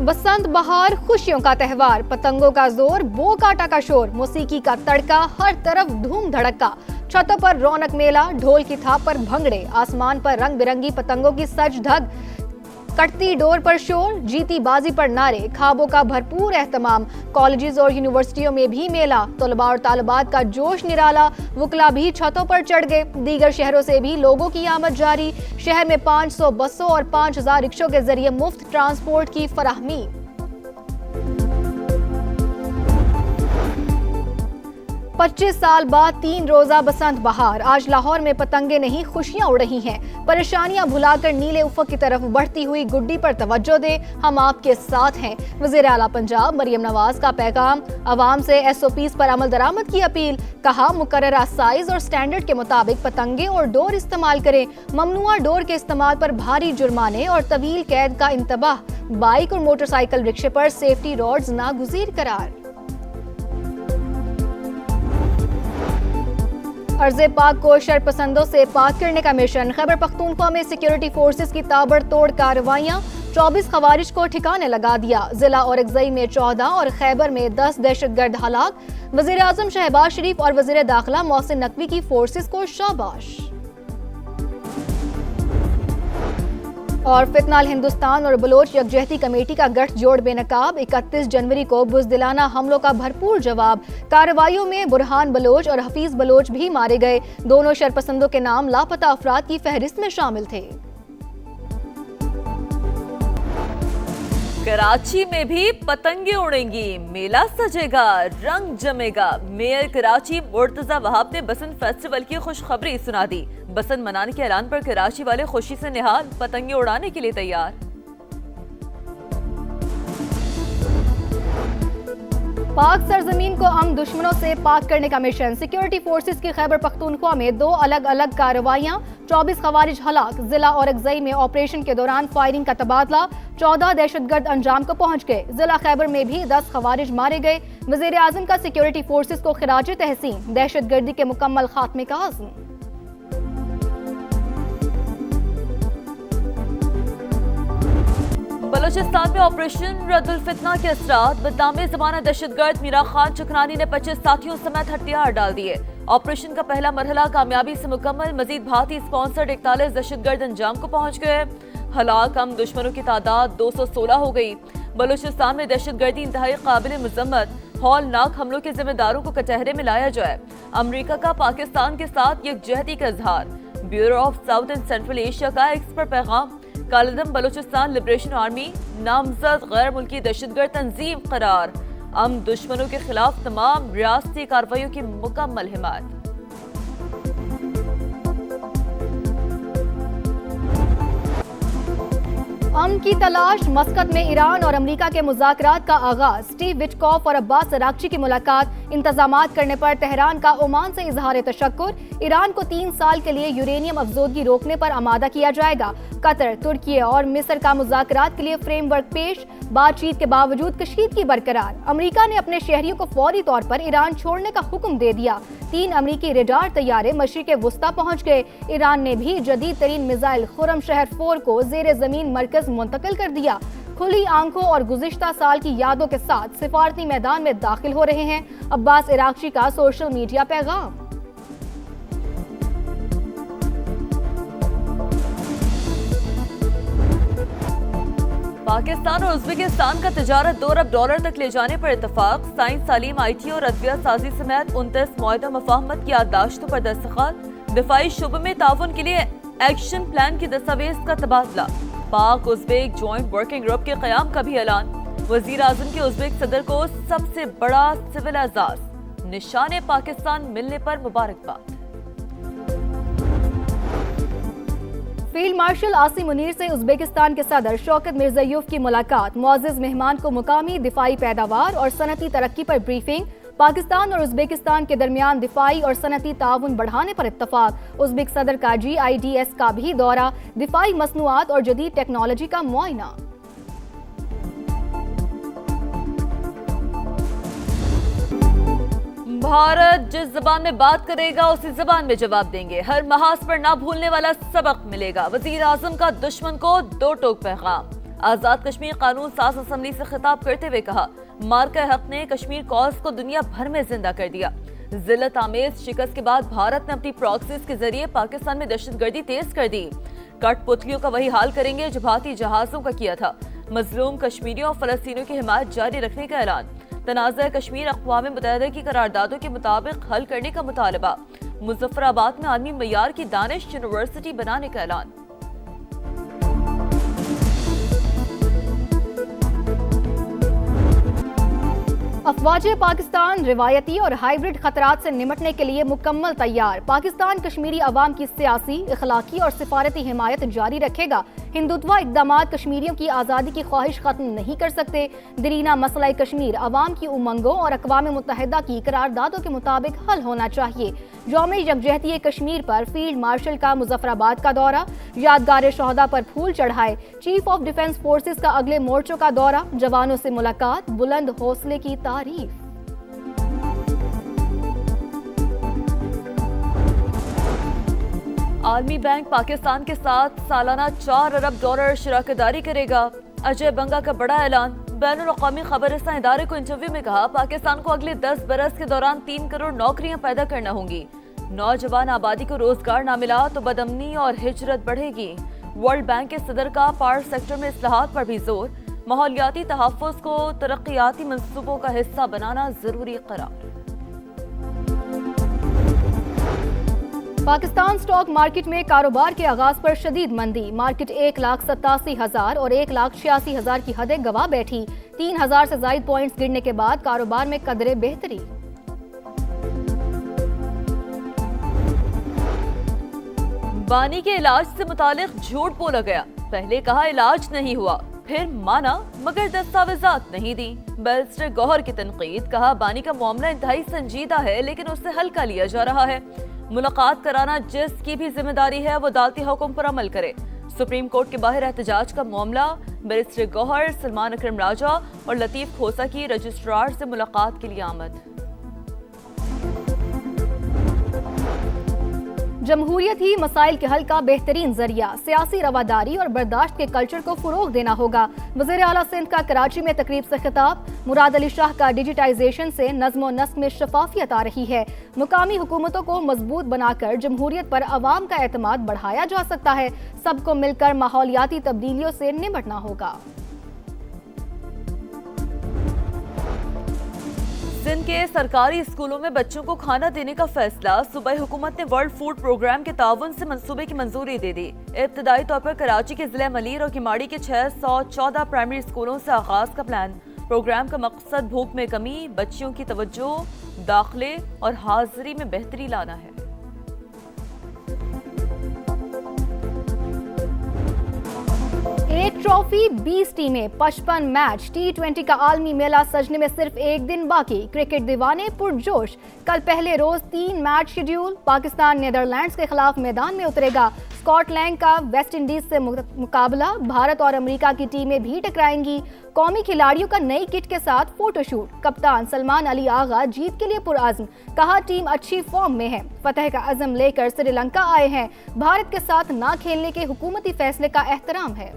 बसंत बहार खुशियों का त्यौहार, पतंगों का जोर, बो काटा का शोर, मौसीकी का तड़का, हर तरफ धूम धड़का। छतों पर रौनक मेला, ढोल की थाप पर भंगड़े, आसमान पर रंग बिरंगी पतंगों की सज धज, कटती डोर पर शोर, जीती बाजी पर नारे, ख्वाबों का भरपूर एहतमाम। कॉलेजेस और यूनिवर्सिटियों में भी मेला, तलबा और तालिबात का जोश निराला, वकला भी छतों पर चढ़ गए। दीगर शहरों से भी लोगों की आमद जारी, शहर में 500 बसों और 5000 रिक्शों के जरिए मुफ्त ट्रांसपोर्ट की फराहमी। पच्चीस साल बाद 3 रोजा बसंत बहार, आज लाहौर में पतंगे नहीं खुशियां उड़ रही हैं। परेशानियां भुलाकर नीले उफ़क़ की तरफ बढ़ती हुई गुड्डी पर तवज्जो दें, हम आपके साथ हैं। वज़ीर आला पंजाब मरियम नवाज का पैगाम, अवाम से SOPs पर अमल दरामद की अपील। कहा मुकर्ररा साइज और स्टैंडर्ड के मुताबिक पतंगे और डोर इस्तेमाल करें। ममनुआ डोर के इस्तेमाल पर भारी जुर्माने और तवील कैद का इंतबाह। बाइक और मोटरसाइकिल रिक्शे पर सेफ्टी रॉड्स नागुज़ीर करार। अर्ज़े पाक को शरपसंदों से पाक करने का मिशन, खैबर पख्तूनख्वा में सिक्योरिटी फोर्सेस की ताबड़तोड़ कार्रवाइयां, 24 खवारिज को ठिकाने लगा दिया। जिला औरंगज़ई में 14 और खैबर में 10 दहशतगर्द हलाक। वज़ीर आज़म शहबाज शरीफ और वज़ीर दाखिला मोहसिन नकवी की फोर्सेस को शाबाश। और फितनाल हिंदुस्तान और बलोच यकजहती कमेटी का गठजोड़ बेनकाब, 31 जनवरी को बुज़दिलाना हमलों का भरपूर जवाब। कार्रवाइयों में बुरहान बलोच और हफीज बलोच भी मारे गए। दोनों शरपसंदों के नाम लापता अफराद की फहरिस्त में शामिल थे। कराची में भी पतंगे उड़ेंगी, मेला सजेगा, रंग जमेगा। मेयर कराची मुर्तजा वहाब ने बसंत फेस्टिवल की खुशखबरी सुना दी। बसंत मनाने के ऐलान पर कराची वाले खुशी से निहाल, पतंगे उड़ाने के लिए तैयार। पाक सरजमीन को अमन दुश्मनों से पाक करने का मिशन, सिक्योरिटी फोर्सेस की खैबर पख्तूनख्वा में 2 अलग अलग कार्रवाइयां, 24 खवारिज हलाक। जिला औरंगज़ई में ऑपरेशन के दौरान फायरिंग का तबादला, 14 दहशतगर्द अंजाम को पहुंच गए। जिला खैबर में भी 10 खवारिज मारे गए। वज़ीर आज़म का सिक्योरिटी फोर्सेस को खिराज तहसीन, दहशतगर्दी के मुकम्मल खात्मे का आज़म। बलोचिस्तान में ऑपरेशन रद्दुल फितना के असरात, बदनामे ज़माना दहशतगर्द मीरा खान चकरानी ने 25 साथियों समेत हथियार डाल दिए। ऑपरेशन का पहला मरहला कामयाबी से मुकम्मल, मजीद भारतीय स्पॉन्सर्ड 41 दहशतगर्द अंजाम को पहुंच गए। हलाक हम दुश्मनों की तादाद 216 हो गई। बलोचिस्तान में दहशतगर्दी इंतहाई काबिल मजम्मत, हौलनाक हमलों के जिम्मेदारों को कचहरे में लाया जाए। अमरीका का पाकिस्तान के साथ यकजहती का इजहार। Bureau of south and central Asia का एक्सपर्ट पैगाम, कालदम बलोचिस्तान लिबरेशन आर्मी नामजद गैर मुल्की दहशतगर्द तंजीम करार। हम दुश्मनों के खिलाफ तमाम रियासती कार्रवाइयों की मुकम्मल हिमायत। अमन की तलाश, मस्कत में ईरान और अमेरिका के मुज़ाकरात का आगाज। स्टीव विटकॉफ और अब्बास अरागची की मुलाकात, इंतजामात करने पर तेहरान का ओमान से इजहार तशक्कुर। ईरान को 3 साल के लिए यूरेनियम अफजोदगी रोकने पर आमादा किया जाएगा। कतर, तुर्की और मिस्र का मुज़ाकरात के लिए फ्रेमवर्क पेश, बातचीत के बावजूद कशीदगी बरकरार। अमेरिका ने अपने शहरियों को फौरी तौर पर ईरान छोड़ने का हुक्म दे दिया। 3 अमेरिकी रेडार तैयारे मशरिक़ वुस्ता पहुंच गए। ईरान ने भी जदीद तरीन मिसाइल खुर्रम शहर 4 को ज़ेरे ज़मीन मरकज मुंतकिल कर दिया। खुली आंखों और गुज़िश्ता साल की यादों के साथ सिफारती मैदान में दाखिल हो रहे हैं अब्बास अरागची का सोशल मीडिया पैगाम। पाकिस्तान और उज़्बेकिस्तान का तिजारत 2 अरब डॉलर तक ले जाने पर इत्तफाक। साइंस, तालीम, IT और अदविया साजी समेत 29 मुआहदा मफाहमत की याददाश्तों पर दस्तखत। दिफाई शुबे में ताउन के लिए एक्शन प्लान की दस्तावेज का तबादला। पाक उज़्बेक जॉइंट वर्किंग ग्रुप के क़याम का भी ऐलान। वज़ीर आज़म के उज़्बेक सदर को सबसे बड़ा सिविल एजाज, निशाने पाकिस्तान मिलने पर मुबारकबाद। फील्ड मार्शल आसिम मुनीर से उज़्बेकिस्तान के सदर शौकत मिर्ज़ायोफ की मुलाकात। मुअज़्ज़ज़ मेहमान को मुकामी दिफाई पैदावार और सनती तरक्की पर ब्रीफिंग। पाकिस्तान और उज़्बेकिस्तान के दरमियान दिफाई और सनती ताउन बढ़ाने पर इत्तफाक। उज़्बेक सदर का GIDS का भी दौरा, दिफाई मसनूआत और जदीद टेक्नोलॉजी का मुआयना। भारत जिस जबान में बात करेगा उसी जबान में जवाब देंगे, हर महाज पर ना भूलने वाला सबक मिलेगा। वजीर आजम का दुश्मन को 2 टोक पैगाम। آزاد کشمیر قانون ساز اسمبلی سے خطاب کرتے ہوئے کہا، مارکہ حق نے کشمیر کاز کو دنیا بھر میں زندہ کر دیا۔ ذلت آمیز شکست کے بعد بھارت نے اپنی پراکسیز کے ذریعے پاکستان میں دہشت گردی تیز کر دی۔ کٹ پتلیوں کا وہی حال کریں گے جو بھارتی جہازوں کا کیا تھا۔ مظلوم کشمیریوں اور فلسطینیوں کی حمایت جاری رکھنے کا اعلان۔ تنازع کشمیر اقوام متحدہ کی قراردادوں کے مطابق حل کرنے کا مطالبہ۔ مظفر آباد میں عالمی معیار کی دانش یونیورسٹی بنانے کا اعلان۔ افواج پاکستان روایتی اور ہائیبرڈ خطرات سے نمٹنے کے لیے مکمل تیار۔ پاکستان کشمیری عوام کی سیاسی، اخلاقی اور سفارتی حمایت جاری رکھے گا۔ ہندوتوا اقدامات کشمیریوں کی آزادی کی خواہش ختم نہیں کر سکتے۔ دیرینہ مسئلہ کشمیر عوام کی امنگوں اور اقوام متحدہ کی قراردادوں کے مطابق حل ہونا چاہیے۔ یوم یکجہتی کشمیر پر فیلڈ مارشل کا مظفر آباد کا دورہ، یادگار شہداء پر پھول چڑھائے۔ چیف آف ڈیفنس فورسز کا اگلے مورچوں کا دورہ، جوانوں سے ملاقات، بلند حوصلے کی تعریف۔ عالمی بینک پاکستان کے ساتھ سالانہ 4 ارب ڈالر شراکت داری کرے گا۔ اجے بنگا کا بڑا اعلان۔ بین الاقوامی خبر رساں ادارے کو انٹرویو میں کہا، پاکستان کو اگلے 10 برس کے دوران 3 کروڑ نوکریاں پیدا کرنا ہوں گی۔ نوجوان آبادی کو روزگار نہ ملا تو بدامنی اور ہجرت بڑھے گی۔ ورلڈ بینک کے صدر کا پاور سیکٹر میں اصلاحات پر بھی زور۔ ماحولیاتی تحفظ کو ترقیاتی منصوبوں کا حصہ بنانا ضروری قرار۔ پاکستان سٹاک مارکیٹ میں کاروبار کے آغاز پر شدید مندی۔ مارکیٹ 1,87,000 اور 1,86,000 کی حدیں گواہ بیٹھی۔ 3,000 سے زائد پوائنٹس گرنے کے بعد کاروبار میں قدرے بہتری۔ بانی کے علاج سے متعلق جھوٹ بولا گیا۔ پہلے کہا علاج نہیں ہوا، پھر مانا مگر دستاویزات نہیں دی۔ بیرسٹر گوہر کی تنقید، کہا بانی کا معاملہ انتہائی سنجیدہ ہے لیکن اسے ہلکا لیا جا رہا ہے۔ ملاقات کرانا جس کی بھی ذمہ داری ہے وہ عدالتی حکم پر عمل کرے۔ سپریم کورٹ کے باہر احتجاج کا معاملہ، بیرسٹر گوہر، سلمان اکرم راجہ اور لطیف کھوسہ کی رجسٹرار سے ملاقات کے لیے آمد۔ جمہوریت ہی مسائل کے حل کا بہترین ذریعہ، سیاسی رواداری اور برداشت کے کلچر کو فروغ دینا ہوگا۔ وزیر اعلیٰ سندھ کا کراچی میں تقریب سے خطاب، مراد علی شاہ کا ڈیجیٹائزیشن سے نظم و نسق میں شفافیت آ رہی ہے۔ مقامی حکومتوں کو مضبوط بنا کر جمہوریت پر عوام کا اعتماد بڑھایا جا سکتا ہے۔ سب کو مل کر ماحولیاتی تبدیلیوں سے نمٹنا ہوگا۔ سندھ کے سرکاری اسکولوں میں بچوں کو کھانا دینے کا فیصلہ، صوبائی حکومت نے ورلڈ فوڈ پروگرام کے تعاون سے منصوبے کی منظوری دے دی۔ ابتدائی طور پر کراچی کے ضلع ملیر اور کماڑی کے 614 پرائمری اسکولوں سے آغاز کا پلان۔ پروگرام کا مقصد بھوک میں کمی، بچیوں کی توجہ، داخلے اور حاضری میں بہتری لانا ہے۔ ایک ٹرافی 20 ٹیمیں، 55 میچ، T20 کا عالمی میلہ سجنے میں صرف ایک دن باقی۔ کرکٹ دیوانے پرجوش، کل پہلے روز 3 میچ شیڈیول۔ پاکستان نیدرلینڈز کے خلاف میدان میں اترے گا۔ اسکاٹ لینڈ کا ویسٹ انڈیز سے مقابلہ، بھارت اور امریکہ کی ٹیمیں بھی ٹکرائیں گی۔ قومی کھلاڑیوں کا نئی کٹ کے ساتھ فوٹو شوٹ۔ کپتان سلمان علی آغا جیت کے لیے پرعزم، کہا ٹیم اچھی فارم میں ہے۔ فتح کا عزم لے کر سری لنکا آئے ہیں۔ بھارت کے ساتھ نہ کھیلنے کے حکومتی فیصلے کا احترام ہے۔